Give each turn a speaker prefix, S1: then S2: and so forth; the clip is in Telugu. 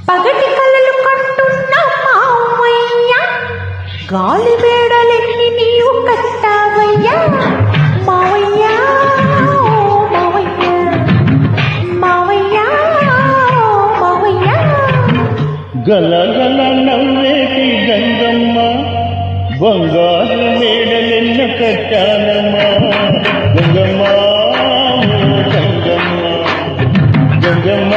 S1: పగటి కలలు కంటున్న మావయ్య గాలి వేడలెన్ని నీవు కట్టావయ్యా మావయ్య మావయ్య మావయ్య మావయ్య
S2: గలగల నవ్వేటి గంగమ్మ బంగారు మేడలెన్న కట్టానమ్మా గంగమ్మ గంగమ్మ గంగమ్మ